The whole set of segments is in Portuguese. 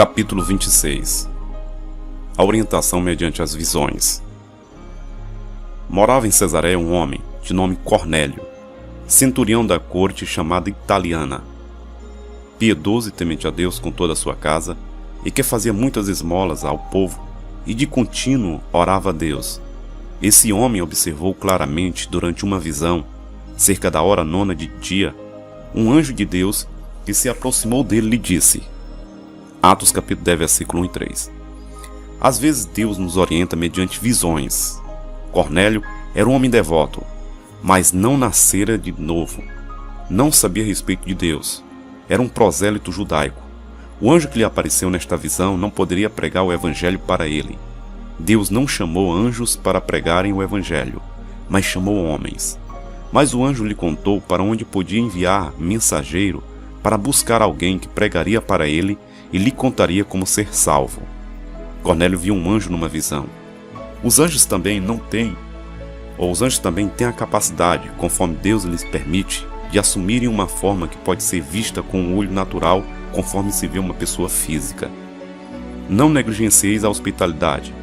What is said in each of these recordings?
Capítulo 26. A orientação mediante as visões. Morava em Cesareia um homem, de nome Cornélio, centurião da corte chamada Italiana, piedoso e temente a Deus com toda a sua casa, e que fazia muitas esmolas ao povo, e de contínuo orava a Deus. Esse homem observou claramente durante uma visão, cerca da hora 9 de dia, um anjo de Deus que se aproximou dele e lhe disse. Atos capítulo 10, versículo 1 e 3. Às vezes Deus nos orienta mediante visões. Cornélio era um homem devoto, mas não nascera de novo. Não sabia a respeito de Deus. Era um prosélito judaico. O anjo que lhe apareceu nesta visão não poderia pregar o evangelho para ele. Deus não chamou anjos para pregarem o evangelho, mas chamou homens. Mas o anjo lhe contou para onde podia enviar mensageiro para buscar alguém que pregaria para ele e lhe contaria como ser salvo. Cornélio viu um anjo numa visão. Os anjos também têm a capacidade, conforme Deus lhes permite, de assumirem uma forma que pode ser vista com o olho natural, conforme se vê uma pessoa física. Não negligencieis a hospitalidade,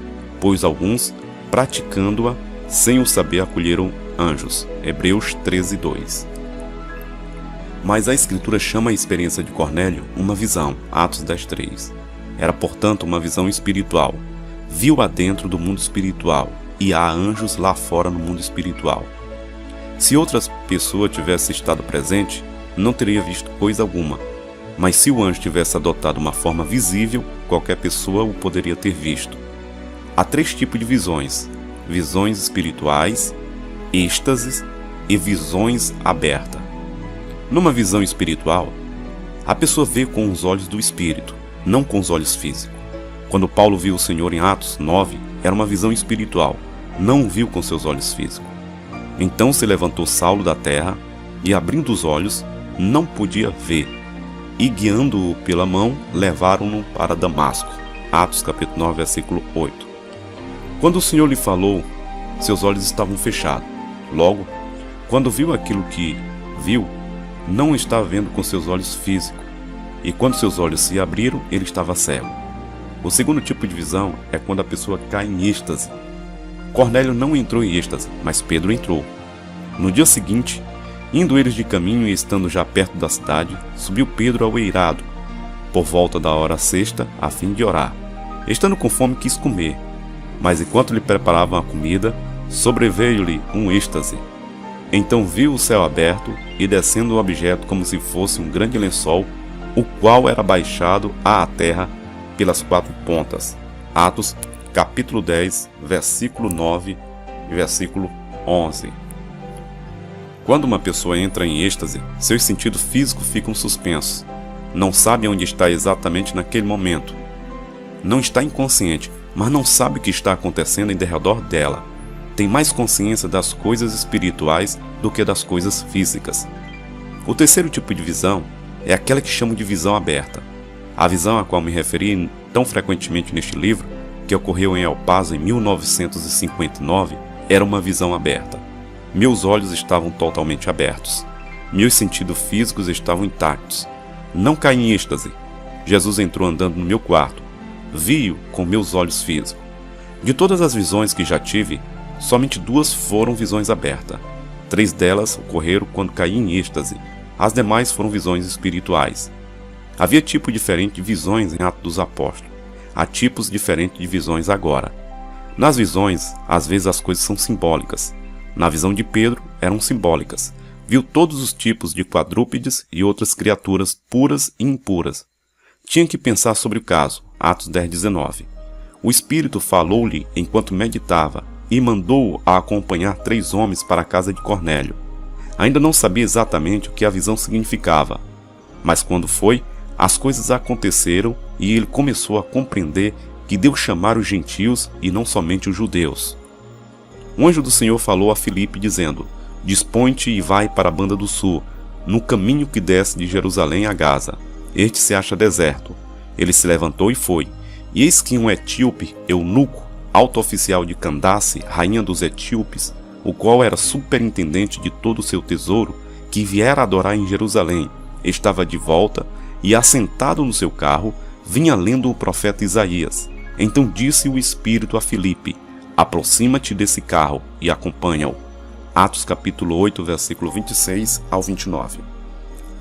pois alguns, praticando-a, sem o saber acolheram anjos. Hebreus 13:2. Mas a Escritura chama a experiência de Cornélio uma visão, Atos 10:3. Era, portanto, uma visão espiritual. Viu adentro do mundo espiritual, e há anjos lá fora no mundo espiritual. Se outra pessoa tivesse estado presente, não teria visto coisa alguma. Mas se o anjo tivesse adotado uma forma visível, qualquer pessoa o poderia ter visto. Há 3 tipos de visões: visões espirituais, êxtases e visões abertas. Numa visão espiritual, a pessoa vê com os olhos do espírito, não com os olhos físicos. Quando Paulo viu o Senhor em Atos 9, era uma visão espiritual, não o viu com seus olhos físicos. Então se levantou Saulo da terra e, abrindo os olhos, não podia ver, e guiando-o pela mão, levaram-no para Damasco. Atos capítulo 9, versículo 8. Quando o Senhor lhe falou, seus olhos estavam fechados. Logo, quando viu aquilo que viu, não estava vendo com seus olhos físicos, e quando seus olhos se abriram, ele estava cego. O segundo tipo de visão é quando a pessoa cai em êxtase. Cornélio não entrou em êxtase, mas Pedro entrou. No dia seguinte, indo eles de caminho e estando já perto da cidade, subiu Pedro ao eirado, por volta da hora 6ª, a fim de orar. Estando com fome, quis comer, mas enquanto lhe preparavam a comida, sobreveio-lhe um êxtase. Então viu o céu aberto e descendo o objeto como se fosse um grande lençol, o qual era baixado à terra pelas 4 pontas. Atos, capítulo 10, versículo 9 e versículo 11. Quando uma pessoa entra em êxtase, seus sentidos físicos ficam suspensos. Não sabe onde está exatamente naquele momento. Não está inconsciente, mas não sabe o que está acontecendo em derredor dela. Tem mais consciência das coisas espirituais do que das coisas físicas. O terceiro tipo de visão é aquela que chamo de visão aberta. A visão a qual me referi tão frequentemente neste livro, que ocorreu em El Paso em 1959, era uma visão aberta. Meus olhos estavam totalmente abertos. Meus sentidos físicos estavam intactos. Não caí em êxtase. Jesus entrou andando no meu quarto. Vi-o com meus olhos físicos. De todas as visões que já tive, somente 2 foram visões abertas. 3 delas ocorreram quando caí em êxtase. As demais foram visões espirituais. Havia tipo diferente de visões em Atos dos Apóstolos. Há tipos diferentes de visões agora. Nas visões, às vezes as coisas são simbólicas. Na visão de Pedro, eram simbólicas. Viu todos os tipos de quadrúpedes e outras criaturas puras e impuras. Tinha que pensar sobre o caso. Atos 10:19. O Espírito falou-lhe enquanto meditava e mandou-o a acompanhar 3 homens para a casa de Cornélio. Ainda não sabia exatamente o que a visão significava, mas quando foi, as coisas aconteceram e ele começou a compreender que Deus chamara os gentios e não somente os judeus. O anjo do Senhor falou a Filipe dizendo: Dispõe-te e vai para a banda do sul, no caminho que desce de Jerusalém a Gaza. Este se acha deserto. Ele se levantou e foi. E eis que um etíope, eunuco, alto oficial de Candace, rainha dos etíopes, o qual era superintendente de todo o seu tesouro, que viera adorar em Jerusalém, estava de volta e, assentado no seu carro, vinha lendo o profeta Isaías. Então disse o Espírito a Filipe: aproxima-te desse carro e acompanha-o. Atos capítulo 8, versículo 26 ao 29.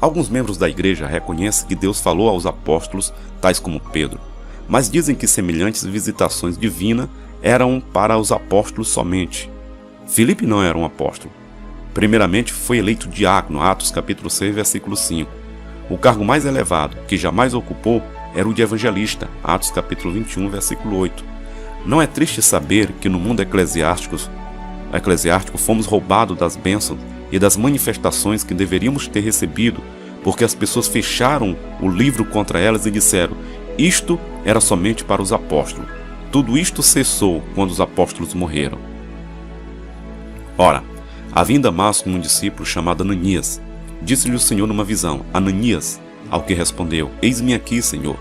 Alguns membros da igreja reconhecem que Deus falou aos apóstolos, tais como Pedro, mas dizem que semelhantes visitações divinas eram para os apóstolos somente. Filipe não era um apóstolo. Primeiramente foi eleito diácono, Atos capítulo 6, versículo 5. O cargo mais elevado que jamais ocupou era o de evangelista, Atos capítulo 21, versículo 8. Não é triste saber que no mundo eclesiástico fomos roubados das bênçãos e das manifestações que deveríamos ter recebido, porque as pessoas fecharam o livro contra elas e disseram: isto era somente para os apóstolos. Tudo isto cessou quando os apóstolos morreram. Ora, havia em Damasco um discípulo chamado Ananias. Disse-lhe o Senhor numa visão: Ananias. Ao que respondeu: eis-me aqui, Senhor.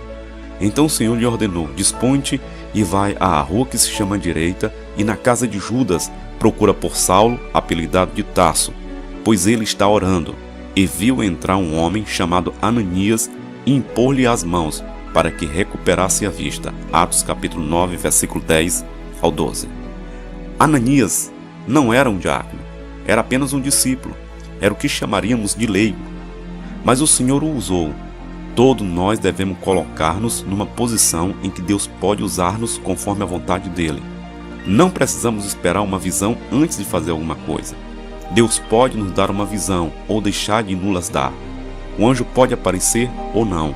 Então o Senhor lhe ordenou: dispõe-te e vai à rua que se chama Direita, e na casa de Judas procura por Saulo, apelidado de Tarso, pois ele está orando. E viu entrar um homem chamado Ananias e impor-lhe as mãos, para que recuperasse a vista. Atos capítulo 9, versículo 10 ao 12. Ananias não era um diácono, era apenas um discípulo, era o que chamaríamos de leigo. Mas o Senhor o usou. Todos nós devemos colocar-nos numa posição em que Deus pode usar-nos conforme a vontade dele. Não precisamos esperar uma visão antes de fazer alguma coisa. Deus pode nos dar uma visão ou deixar de nos dar. O anjo pode aparecer ou não.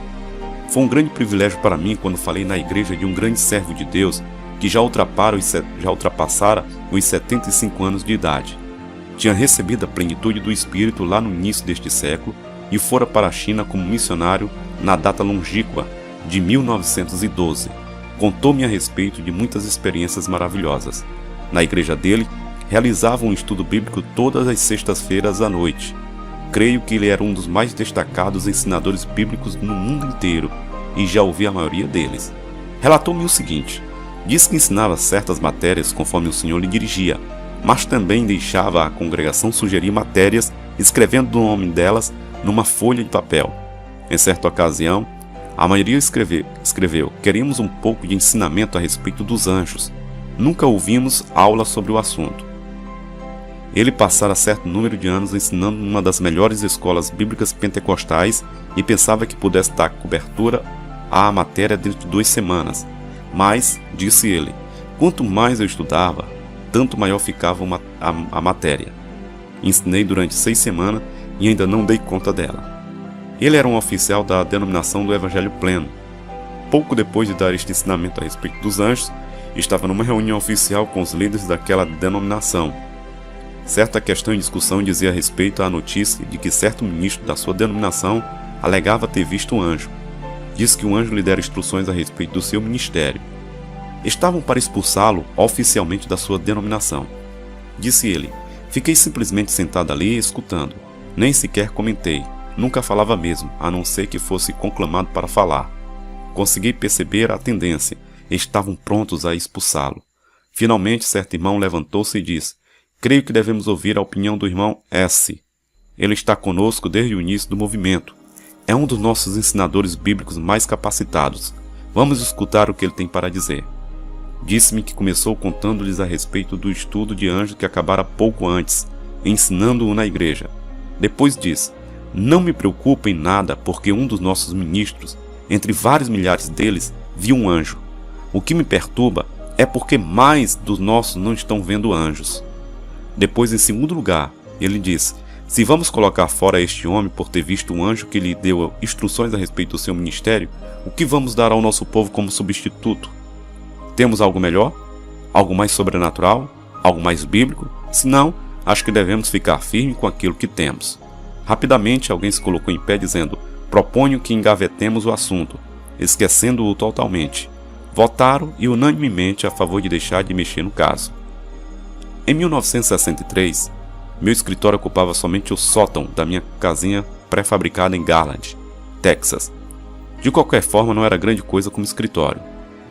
Foi um grande privilégio para mim quando falei na igreja de um grande servo de Deus que já ultrapassara os 75 anos de idade. Tinha recebido a plenitude do Espírito lá no início deste século e fora para a China como missionário na data longínqua de 1912. Contou-me a respeito de muitas experiências maravilhosas. Na igreja dele, realizava um estudo bíblico todas as sextas-feiras à noite. Creio que ele era um dos mais destacados ensinadores bíblicos no mundo inteiro e já ouvi a maioria deles. Relatou-me o seguinte: disse que ensinava certas matérias conforme o Senhor lhe dirigia, mas também deixava a congregação sugerir matérias escrevendo o nome delas numa folha de papel. Em certa ocasião, a maioria escreveu: queremos um pouco de ensinamento a respeito dos anjos. Nunca ouvimos aula sobre o assunto. Ele passara certo número de anos ensinando numa das melhores escolas bíblicas pentecostais e pensava que pudesse dar cobertura à matéria dentro de 2 semanas. Mas, disse ele, quanto mais eu estudava, tanto maior ficava a matéria. Ensinei durante 6 semanas e ainda não dei conta dela. Ele era um oficial da denominação do Evangelho Pleno. Pouco depois de dar este ensinamento a respeito dos anjos, estava numa reunião oficial com os líderes daquela denominação. Certa questão em discussão dizia a respeito à notícia de que certo ministro da sua denominação alegava ter visto um anjo. Disse que o anjo lhe dera instruções a respeito do seu ministério. Estavam para expulsá-lo oficialmente da sua denominação. Disse ele: fiquei simplesmente sentado ali escutando. Nem sequer comentei. Nunca falava mesmo, a não ser que fosse conclamado para falar. Consegui perceber a tendência. Estavam prontos a expulsá-lo. Finalmente, certo irmão levantou-se e disse: creio que devemos ouvir a opinião do irmão S. Ele está conosco desde o início do movimento. É um dos nossos ensinadores bíblicos mais capacitados. Vamos escutar o que ele tem para dizer. Disse-me que começou contando-lhes a respeito do estudo de anjos que acabara pouco antes, ensinando-o na igreja. Depois disse: não me preocupa em nada, porque um dos nossos ministros, entre vários milhares deles, viu um anjo. O que me perturba é porque mais dos nossos não estão vendo anjos. Depois, em segundo lugar, ele disse: se vamos colocar fora este homem por ter visto um anjo que lhe deu instruções a respeito do seu ministério, o que vamos dar ao nosso povo como substituto? Temos algo melhor? Algo mais sobrenatural? Algo mais bíblico? Se não, acho que devemos ficar firmes com aquilo que temos. Rapidamente, alguém se colocou em pé dizendo: proponho que engavetemos o assunto, esquecendo-o totalmente. Votaram e unanimemente a favor de deixar de mexer no caso. Em 1963, meu escritório ocupava somente o sótão da minha casinha pré-fabricada em Garland, Texas. De qualquer forma, não era grande coisa como escritório.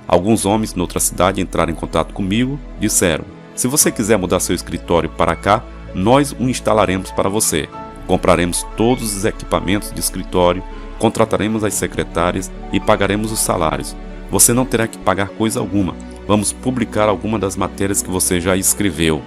Alguns homens noutra cidade entraram em contato comigo, disseram: se você quiser mudar seu escritório para cá, nós o instalaremos para você. Compraremos todos os equipamentos de escritório Contrataremos as secretárias e pagaremos os salários. Você não terá que pagar coisa alguma. Vamos publicar alguma das matérias que você já escreveu.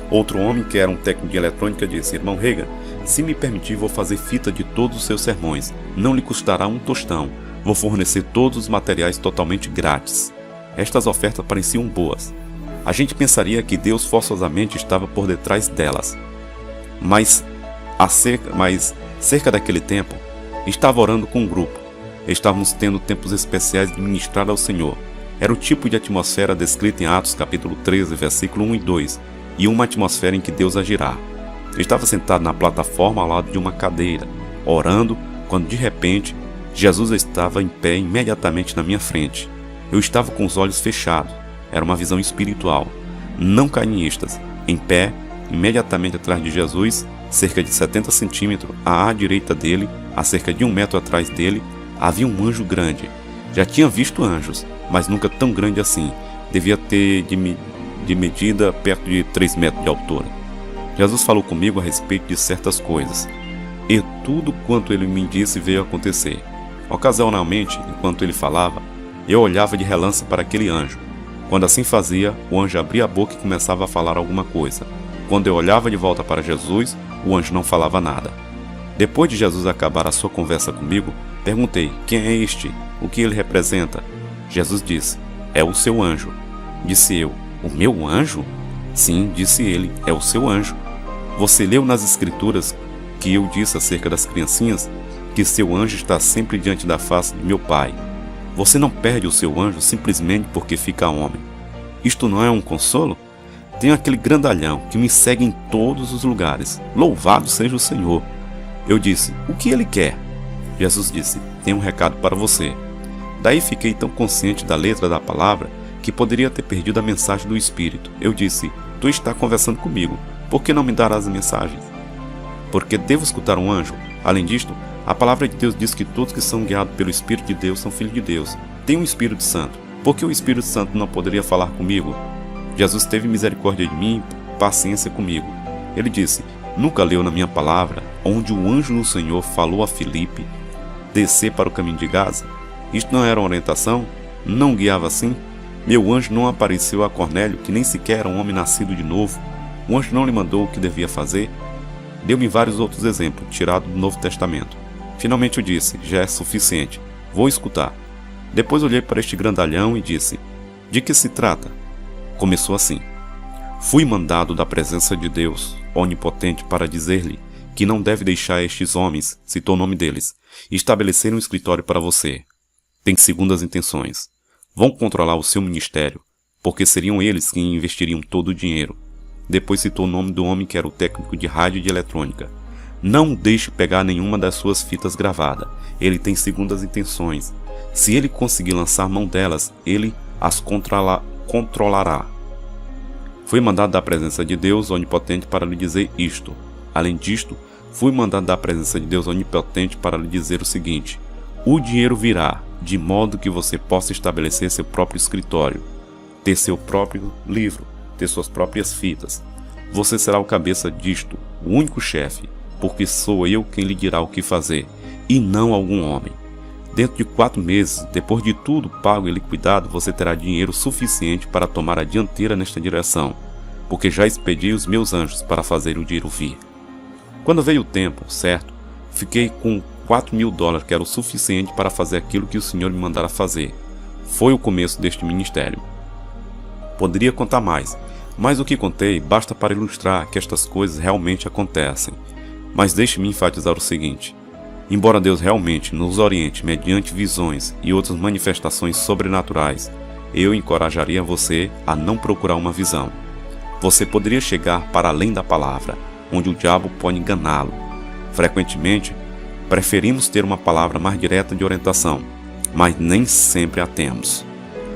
Outro homem, que era um técnico de eletrônica, disse: Irmão Reagan, se me permitir, vou fazer fita de todos os seus sermões. Não lhe custará um tostão. Vou fornecer todos os materiais totalmente grátis. Estas ofertas pareciam boas. A gente pensaria que Deus forçosamente estava por detrás delas. Mas cerca daquele tempo, estava orando com um grupo. Estávamos tendo tempos especiais de ministrar ao Senhor. Era o tipo de atmosfera descrita em Atos capítulo 13, versículo 1 e 2, e uma atmosfera em que Deus agirá. Eu estava sentado na plataforma ao lado de uma cadeira, orando, quando de repente, Jesus estava em pé imediatamente na minha frente. Eu estava com os olhos fechados. Era uma visão espiritual. Não caí em êxtase. Em pé, imediatamente atrás de Jesus, cerca de 70 centímetros à direita dele, a cerca de 1 metro atrás dele, havia um anjo grande. Já tinha visto anjos, mas nunca tão grande assim. Devia ter de medida perto de 3 metros de altura. Jesus falou comigo a respeito de certas coisas. E tudo quanto ele me disse veio a acontecer. Ocasionalmente, enquanto ele falava, eu olhava de relance para aquele anjo. Quando assim fazia, o anjo abria a boca e começava a falar alguma coisa. Quando eu olhava de volta para Jesus, o anjo não falava nada. Depois de Jesus acabar a sua conversa comigo, perguntei: quem é este? O que ele representa? Jesus disse: é o seu anjo. Disse eu: o meu anjo? Sim, disse ele, é o seu anjo. Você leu nas escrituras que eu disse acerca das criancinhas que seu anjo está sempre diante da face de meu Pai. Você não perde o seu anjo simplesmente porque fica homem. Isto não é um consolo? Tenho aquele grandalhão que me segue em todos os lugares. Louvado seja o Senhor. Eu disse: o que ele quer? Jesus disse: tenho um recado para você. Daí fiquei tão consciente da letra da palavra que poderia ter perdido a mensagem do Espírito. Eu disse: tu está conversando comigo. Por que não me darás a mensagem? Porque devo escutar um anjo? Além disto, a palavra de Deus diz que todos que são guiados pelo Espírito de Deus são filhos de Deus. Tem um Espírito Santo. Por que o Espírito Santo não poderia falar comigo? Jesus teve misericórdia de mim e paciência comigo. Ele disse: nunca leu na minha palavra, onde o anjo do Senhor falou a Filipe descer para o caminho de Gaza? Isto não era uma orientação? Não guiava assim? Meu anjo não apareceu a Cornélio, que nem sequer era um homem nascido de novo. O anjo não lhe mandou o que devia fazer? Deu-me vários outros exemplos, tirados do Novo Testamento. Finalmente eu disse: já é suficiente. Vou escutar. Depois olhei para este grandalhão e disse: de que se trata? Começou assim: fui mandado da presença de Deus, onipotente, para dizer-lhe que não deve deixar estes homens, citou o nome deles, estabelecerem um escritório para você. Tem segundas intenções. Vão controlar o seu ministério, porque seriam eles quem investiriam todo o dinheiro. Depois citou o nome do homem que era o técnico de rádio e de eletrônica. Não deixe pegar nenhuma das suas fitas gravadas. Ele tem segundas intenções. Se ele conseguir lançar mão delas, ele as controlará. Fui mandado da presença de Deus onipotente para lhe dizer isto. Além disto, fui mandado da presença de Deus onipotente para lhe dizer o seguinte: o dinheiro virá, de modo que você possa estabelecer seu próprio escritório, ter seu próprio livro, ter suas próprias fitas. Você será o cabeça disto, o único chefe, porque sou eu quem lhe dirá o que fazer, e não algum homem. Dentro de 4 meses, depois de tudo pago e liquidado, você terá dinheiro suficiente para tomar a dianteira nesta direção, porque já expedi os meus anjos para fazer o dinheiro vir. Quando veio o tempo certo, fiquei com $4.000, que era o suficiente para fazer aquilo que o Senhor me mandara fazer. Foi o começo deste ministério. Poderia contar mais, mas o que contei basta para ilustrar que estas coisas realmente acontecem. Mas deixe-me enfatizar o seguinte: embora Deus realmente nos oriente mediante visões e outras manifestações sobrenaturais, eu encorajaria você a não procurar uma visão. Você poderia chegar para além da palavra, onde o diabo pode enganá-lo. Frequentemente, preferimos ter uma palavra mais direta de orientação, mas nem sempre a temos.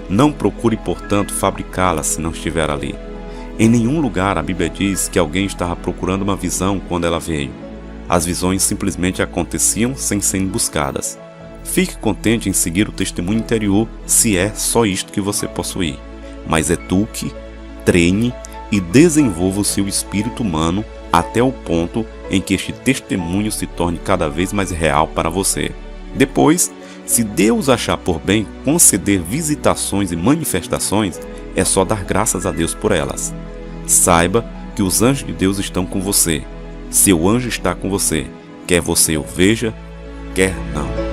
Não procure, portanto, fabricá-la se não estiver ali. Em nenhum lugar a Bíblia diz que alguém estava procurando uma visão quando ela veio. As visões simplesmente aconteciam sem serem buscadas. Fique contente em seguir o testemunho interior se é só isto que você possuir. Mas eduque, treine e desenvolva o seu espírito humano até o ponto em que este testemunho se torne cada vez mais real para você. Depois, se Deus achar por bem conceder visitações e manifestações, é só dar graças a Deus por elas. Saiba que os anjos de Deus estão com você. Seu anjo está com você, quer você o veja, quer não.